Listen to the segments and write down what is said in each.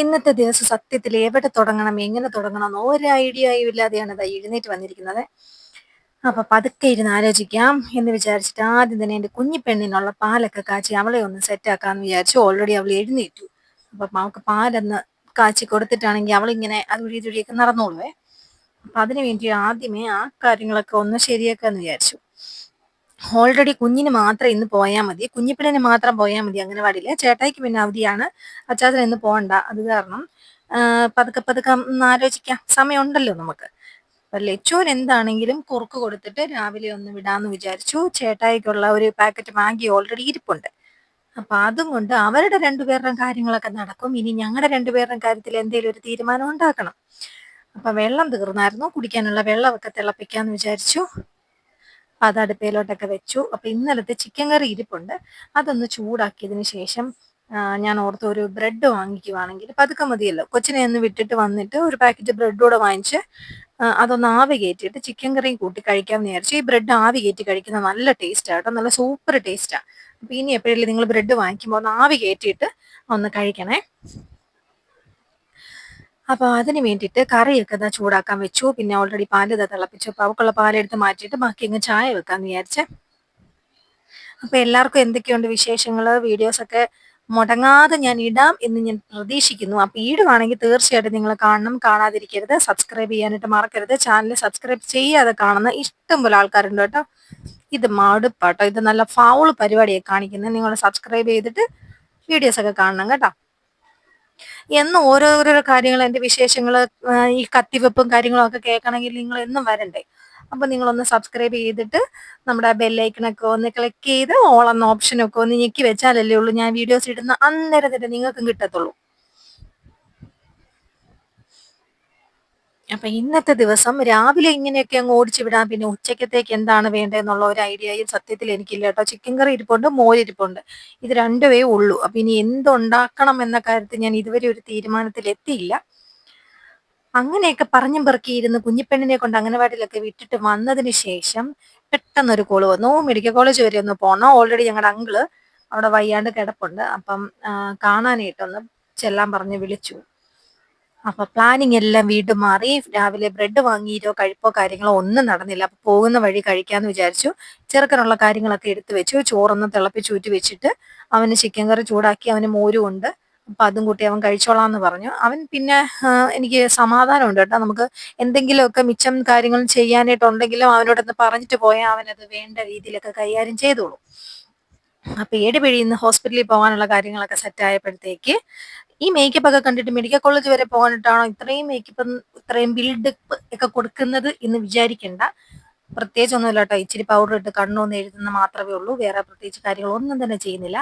ഇന്നത്തെ ദിവസം സത്യത്തിൽ എവിടെ തുടങ്ങണം, എങ്ങനെ തുടങ്ങണം എന്ന് ഒരു ഐഡിയയും ഇല്ലാതെയാണ് ദാ എഴുന്നേറ്റ് വന്നിരിക്കുന്നത്. അപ്പൊ പതുക്കെ ഇരുന്ന് ആലോചിക്കാം എന്ന് വിചാരിച്ചിട്ട് ആദ്യം തന്നെ എന്റെ കുഞ്ഞിപ്പെണ്ണിനുള്ള പാലൊക്കെ കാച്ചി അവളെ ഒന്ന് സെറ്റ് ആക്കാന്ന് വിചാരിച്ചു. ഓൾറെഡി അവൾ എഴുന്നേറ്റു. അപ്പൊ അവൾക്ക് പാലൊന്ന് കാച്ചി കൊടുത്തിട്ടാണെങ്കിൽ അവളിങ്ങനെ അതുവഴി ഇതുവഴിയൊക്കെ നടന്നോളുവേ. അപ്പൊ അതിനു വേണ്ടി ആദ്യമേ ആ കാര്യങ്ങളൊക്കെ ഒന്ന് ശരിയാക്കാന്ന് വിചാരിച്ചു. ഓൾറെഡി കുഞ്ഞിന് മാത്രം ഇന്ന് പോയാൽ മതി, കുഞ്ഞിപ്പിള്ളിന് മാത്രം പോയാൽ മതി അംഗനവാടിയില്. ചേട്ടായിക്ക് പിന്നെ അവധിയാണ്, അച്ചാച്ചൻ ഇന്ന് പോകണ്ട. അത് കാരണം പതുക്കെ പതുക്കെ ഒന്ന് ആലോചിക്കാം, സമയമുണ്ടല്ലോ നമുക്ക്. അപ്പൊ ലച്ചുവിന് എന്താണെങ്കിലും കുറുക്ക് കൊടുത്തിട്ട് രാവിലെ ഒന്ന് വിടാന്ന് വിചാരിച്ചു. ചേട്ടായിക്കുള്ള ഒരു പാക്കറ്റ് മാഗി ഓൾറെഡി ഇരിപ്പുണ്ട്. അപ്പൊ അതും കൊണ്ട് അവരുടെ രണ്ടുപേരുടെയും കാര്യങ്ങളൊക്കെ നടക്കും. ഇനി ഞങ്ങളുടെ രണ്ടുപേരുടെയും കാര്യത്തിൽ എന്തെങ്കിലും ഒരു തീരുമാനം ഉണ്ടാക്കണം. അപ്പൊ വെള്ളം തീർന്നായിരുന്നു, കുടിക്കാനുള്ള വെള്ളമൊക്കെ തിളപ്പിക്കാന്ന് വിചാരിച്ചു. അത് അടുപ്പയിലോട്ടൊക്കെ വെച്ചു. അപ്പൊ ഇന്നലത്തെ ചിക്കൻ കറി ഇരിപ്പുണ്ട്, അതൊന്ന് ചൂടാക്കിയതിന് ശേഷം ഞാൻ ഓർത്ത് ഒരു ബ്രെഡ് വാങ്ങിക്കുവാണെങ്കിൽ പതുക്കെ മതിയല്ലോ. കൊച്ചിനെ ഒന്ന് വിട്ടിട്ട് വന്നിട്ട് ഒരു പാക്കറ്റ് ബ്രെഡ് കൂടെ വാങ്ങിച്ച് അതൊന്ന് ആവി കയറ്റിയിട്ട് ചിക്കൻ കറിയും കൂട്ടി കഴിക്കാമെന്ന് വിചാരിച്ചു. ഈ ബ്രെഡ് ആവി കയറ്റി കഴിക്കുന്നത് നല്ല ടേസ്റ്റ് ആട്ടോ, നല്ല സൂപ്പർ ടേസ്റ്റാ. അപ്പൊ ഇനി എപ്പോഴെങ്കിലും നിങ്ങൾ ബ്രെഡ് വാങ്ങിക്കുമ്പോൾ ഒന്ന് ആവി കയറ്റിയിട്ട് ഒന്ന് കഴിക്കണേ. അപ്പൊ അതിന് വേണ്ടിയിട്ട് കറിയൊക്കെ ഇതാ ചൂടാക്കാൻ വെച്ചു. പിന്നെ ഓൾറെഡി പാല് ഇതാ തിളപ്പിച്ചു. അപ്പൊ അവക്കുള്ള പാലെടുത്ത് മാറ്റിയിട്ട് ബാക്കി അങ്ങ് ചായ വെക്കാന്ന് വിചാരിച്ചേ. അപ്പൊ എല്ലാവർക്കും എന്തൊക്കെയുണ്ട് വിശേഷങ്ങള്? വീഡിയോസ് ഒക്കെ മുടങ്ങാതെ ഞാൻ ഇടാം എന്ന് ഞാൻ പ്രതീക്ഷിക്കുന്നു. അപ്പൊ ഇടുവാണെങ്കിൽ തീർച്ചയായിട്ടും നിങ്ങൾ കാണണം, കാണാതിരിക്കരുത്. സബ്സ്ക്രൈബ് ചെയ്യാനായിട്ട് മറക്കരുത്. ചാനൽ സബ്സ്ക്രൈബ് ചെയ്യാതെ കാണുന്ന ഇഷ്ടം പോലെ ആൾക്കാരുണ്ട് കേട്ടോ. ഇത് മടുപ്പാട്ടോ, ഇത് നല്ല ഫൗള് പരിപാടിയെ കാണിക്കുന്നത്. നിങ്ങൾ സബ്സ്ക്രൈബ് ചെയ്തിട്ട് വീഡിയോസ് ഒക്കെ കാണണം കേട്ടോ. എന്നും ഓരോരോ കാര്യങ്ങൾ, എന്റെ വിശേഷങ്ങള്, ഈ കത്തിവെപ്പും കാര്യങ്ങളും ഒക്കെ കേൾക്കണമെങ്കിൽ നിങ്ങൾ എന്നും വരണ്ടേ? അപ്പൊ നിങ്ങളൊന്ന് സബ്സ്ക്രൈബ് ചെയ്തിട്ട് നമ്മുടെ ബെല്ലൈക്കണൊക്കെ ഒന്ന് ക്ലിക്ക് ചെയ്ത് ഓൾ എന്ന ഓപ്ഷനൊക്കെ ഒന്ന് ഞെക്കി വെച്ചാലല്ലേ ഉള്ളൂ ഞാൻ വീഡിയോസ് ഇടുന്ന അന്നേരം തന്നെ നിങ്ങൾക്കും കിട്ടത്തുള്ളൂ. അപ്പൊ ഇന്നത്തെ ദിവസം രാവിലെ ഇങ്ങനെയൊക്കെ അങ്ങ് ഓടിച്ചു വിടാം. പിന്നെ ഉച്ചക്കത്തേക്ക് എന്താണ് വേണ്ടതെന്നുള്ള ഒരു ഐഡിയയും സത്യത്തിൽ എനിക്കില്ല കേട്ടോ. ചിക്കൻ കറി ഇരിപ്പുണ്ട്, മോരിരിപ്പുണ്ട്, ഇത് രണ്ടുമേ ഉള്ളൂ. അപ്പൊ ഇനി എന്തുണ്ടാക്കണം എന്ന കാര്യത്തിൽ ഞാൻ ഇതുവരെ ഒരു തീരുമാനത്തിൽ എത്തിയില്ല. അങ്ങനെയൊക്കെ പറഞ്ഞും പെറുക്കിയിരുന്ന് കുഞ്ഞിപ്പെണ്ണിനെ കൊണ്ട് അംഗനവാടിയിലൊക്കെ വിട്ടിട്ട് വന്നതിന് ശേഷം പെട്ടെന്നൊരു കോള് വന്നു. മെഡിക്കൽ കോളേജ് വരെ ഒന്ന് പോണം. ഓൾറെഡി ഞങ്ങളുടെ അങ്കിള് അവിടെ വയ്യാണ്ട് കിടപ്പുണ്ട്. അപ്പം കാണാനായിട്ടൊന്ന് ചെല്ലാൻ പറഞ്ഞ് വിളിച്ചു. അപ്പൊ പ്ലാനിങ് എല്ലാം വീണ്ടും മാറി. രാവിലെ ബ്രെഡ് വാങ്ങിയിട്ടോ കഴിപ്പോ കാര്യങ്ങളോ ഒന്നും നടന്നില്ല. അപ്പൊ പോകുന്ന വഴി കഴിക്കാന്ന് വിചാരിച്ചു. ചെറുക്കനുള്ള കാര്യങ്ങളൊക്കെ എടുത്തു വെച്ചു. ചോറൊന്ന് തിളപ്പിച്ചൂറ്റി വെച്ചിട്ട് അവന് ചിക്കൻ കറി ചൂടാക്കി, അവന് മോരും ഉണ്ട്. അപ്പൊ അതും കൂട്ടി അവൻ കഴിച്ചോളാന്ന് പറഞ്ഞു. അവൻ പിന്നെ എനിക്ക് സമാധാനമുണ്ട് കേട്ടോ. നമുക്ക് എന്തെങ്കിലുമൊക്കെ മിച്ചം കാര്യങ്ങൾ ചെയ്യാനായിട്ടുണ്ടെങ്കിലും അവനോടൊന്ന് പറഞ്ഞിട്ട് പോയാൽ അവനത് വേണ്ട രീതിയിലൊക്കെ കൈകാര്യം ചെയ്തോളൂ. അപ്പൊ ഏട് പിഴിയുന്ന ഹോസ്പിറ്റലിൽ പോകാനുള്ള കാര്യങ്ങളൊക്കെ സെറ്റ് ആയപ്പോഴത്തേക്ക് ഈ മേക്കപ്പ് ഒക്കെ കണ്ടിട്ട് മെഡിക്കൽ കോളേജ് വരെ പോകാനിട്ടാണോ ഇത്രയും മേക്കപ്പ്, ഇത്രയും ബിൽഡപ്പ് ഒക്കെ കൊടുക്കുന്നത് എന്ന് വിചാരിക്കണ്ട. പ്രത്യേകിച്ച് ഒന്നുമില്ല കേട്ടോ. ഇച്ചിരി പൗഡർ ഇട്ട് കണ്ണൊന്ന് എഴുതുന്ന മാത്രമേ ഉള്ളൂ. വേറെ പ്രത്യേകിച്ച് കാര്യങ്ങളൊന്നും തന്നെ ചെയ്യുന്നില്ല.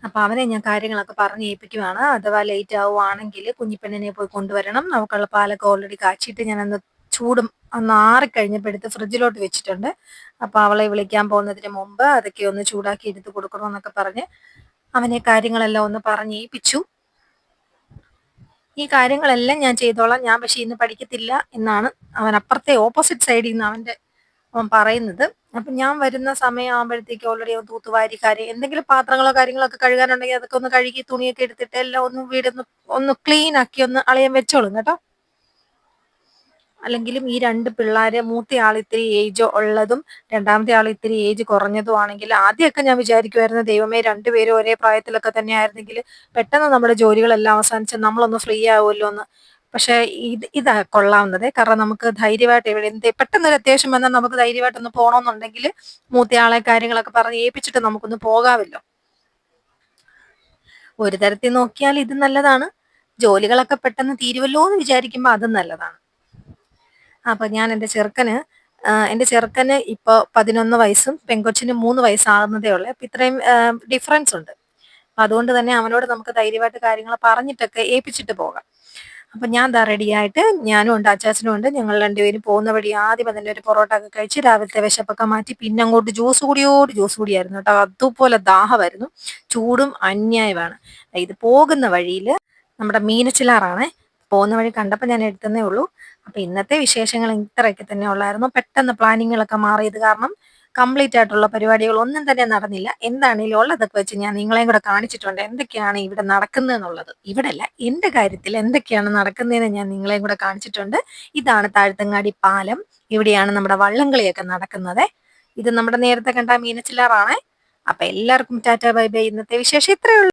അപ്പൊ അവനെ ഞാൻ കാര്യങ്ങളൊക്കെ പറഞ്ഞ് ഏൽപ്പിക്കുവാണ്. അഥവാ ലേറ്റ് ആവുകയാണെങ്കിൽ കുഞ്ഞിപ്പെണ്ണിനെ പോയി കൊണ്ടുവരണം. അവൾക്കുള്ള പാലൊക്കെ ഓൾറെഡി കാച്ചിട്ട് ഞാനന്ന് ചൂടും ഒന്ന് ആറിക്കഴിഞ്ഞപ്പോഴെടുത്ത് ഫ്രിഡ്ജിലോട്ട് വെച്ചിട്ടുണ്ട്. അപ്പൊ അവളെ വിളിക്കാൻ പോകുന്നതിന് മുമ്പ് അതൊക്കെ ഒന്ന് ചൂടാക്കി എടുത്ത് കൊടുക്കണമെന്നൊക്കെ പറഞ്ഞ് അവനെ കാര്യങ്ങളെല്ലാം ഒന്ന് പറഞ്ഞ് ഏൽപ്പിച്ചു. ഈ കാര്യങ്ങളെല്ലാം ഞാൻ ചെയ്തോളാം, ഞാൻ പക്ഷെ ഇന്ന് പഠിക്കത്തില്ല എന്നാണ് അവൻ അപ്പുറത്തെ ഓപ്പോസിറ്റ് സൈഡിൽ നിന്ന് അവൻ പറയുന്നത്. അപ്പൊ ഞാൻ വരുന്ന സമയം ആകുമ്പോഴത്തേക്ക് ഓൾറെഡി അവൻ തൂത്തുവാരി കാര്യം എന്തെങ്കിലും പാത്രങ്ങളോ കാര്യങ്ങളോ ഒക്കെ കഴുകാനുണ്ടെങ്കിൽ അതൊക്കെ ഒന്ന് കഴുകി തുണിയൊക്കെ എടുത്തിട്ട് എല്ലാം ഒന്ന് വീടൊന്ന് ഒന്ന് ക്ലീൻ ആക്കി ഒന്ന് അളയാൻ വെച്ചോളും കേട്ടോ. അല്ലെങ്കിലും ഈ രണ്ട് പിള്ളേര്, മൂത്ത ആൾ ഇത്തിരി ഏജ് ഉള്ളതും രണ്ടാമത്തെ ആൾ ഇത്തിരി ഏജ് കുറഞ്ഞതും ആണെങ്കിൽ ആദ്യമൊക്കെ ഞാൻ വിചാരിക്കുമായിരുന്നു, ദൈവമേ രണ്ടുപേരും ഒരേ പ്രായത്തിലൊക്കെ തന്നെ ആയിരുന്നെങ്കിൽ പെട്ടെന്ന് നമ്മുടെ ജോലികളെല്ലാം അവസാനിച്ച് നമ്മളൊന്ന് ഫ്രീ ആവുമല്ലോ എന്ന്. പക്ഷെ ഇതാ കൊള്ളാവുന്നത്. കാരണം നമുക്ക് ധൈര്യമായിട്ട് പെട്ടെന്നൊരു അത്യാവശ്യം വന്നാൽ നമുക്ക് ധൈര്യമായിട്ടൊന്ന് പോകണമെന്നുണ്ടെങ്കിൽ മൂത്തയാളെ കാര്യങ്ങളൊക്കെ പറഞ്ഞ് ഏൽപ്പിച്ചിട്ട് നമുക്കൊന്ന് പോകാമല്ലോ. ഒരു തരത്തിൽ നോക്കിയാൽ ഇത് നല്ലതാണ്. ജോലികളൊക്കെ പെട്ടെന്ന് തീരുവല്ലോ എന്ന് വിചാരിക്കുമ്പോൾ അതും നല്ലതാണ്. അപ്പൊ ഞാൻ എന്റെ ചെറുക്കന് ഇപ്പൊ 11 വയസ്സും പെങ്കൊച്ചിന് 3 വയസ്സാകുന്നതേ ഉള്ളൂ. അപ്പൊ ഇത്രയും ഡിഫറൻസ് ഉണ്ട്. അപ്പൊ അതുകൊണ്ട് തന്നെ അവനോട് നമുക്ക് ധൈര്യമായിട്ട് കാര്യങ്ങൾ പറഞ്ഞിട്ടൊക്കെ ഏൽപ്പിച്ചിട്ട് പോകാം. അപ്പൊ ഞാൻ ദാ റെഡിയായിട്ട് ഞാനും ഉണ്ട്, അച്ചാച്ചനും ഉണ്ട്. ഞങ്ങൾ രണ്ടുപേരും പോകുന്ന വഴി ആദ്യം തന്നെ ഒരു പൊറോട്ട ഒക്കെ കഴിച്ച് രാവിലത്തെ വിശപ്പൊക്കെ മാറ്റി പിന്നെ അങ്ങോട്ട് ജ്യൂസ് കൂടിയായിരുന്നു കേട്ടോ. അതുപോലെ ദാഹമായിരുന്നു. ചൂടും അന്യായമാണ്. ഇത് പോകുന്ന വഴിയിൽ നമ്മുടെ മീനച്ചിലാറാണ്. പോകുന്ന വഴി കണ്ടപ്പോൾ ഞാൻ എടുത്തന്നേ ഉള്ളൂ. അപ്പൊ ഇന്നത്തെ വിശേഷങ്ങൾ ഇത്രയൊക്കെ തന്നെ ഉള്ളായിരുന്നു. പെട്ടെന്ന് പ്ലാനിങ്ങുകളൊക്കെ മാറിയത് കാരണം കംപ്ലീറ്റ് ആയിട്ടുള്ള പരിപാടികൾ ഒന്നും തന്നെ നടന്നില്ല. എന്താണേലും ഉള്ളതൊക്കെ വെച്ച് ഞാൻ നിങ്ങളെയും കൂടെ കാണിച്ചിട്ടുണ്ട് എന്തൊക്കെയാണ് ഇവിടെ നടക്കുന്നതെന്നുള്ളത്. ഇവിടെയല്ല, എന്റെ കാര്യത്തിൽ എന്തൊക്കെയാണ് നടക്കുന്നതെന്ന് ഞാൻ നിങ്ങളെയും കൂടെ കാണിച്ചിട്ടുണ്ട്. ഇതാണ് താഴത്തങ്ങാടി പാലം. ഇവിടെയാണ് നമ്മുടെ വള്ളംകളിയൊക്കെ നടക്കുന്നത്. ഇത് നമ്മുടെ നേരത്തെ കണ്ട മീനച്ചിലാറാണ്. അപ്പൊ എല്ലാവർക്കും ടാറ്റാ ബൈ ബൈ. ഇന്നത്തെ വിശേഷം ഇത്രയേ ഉള്ളൂ.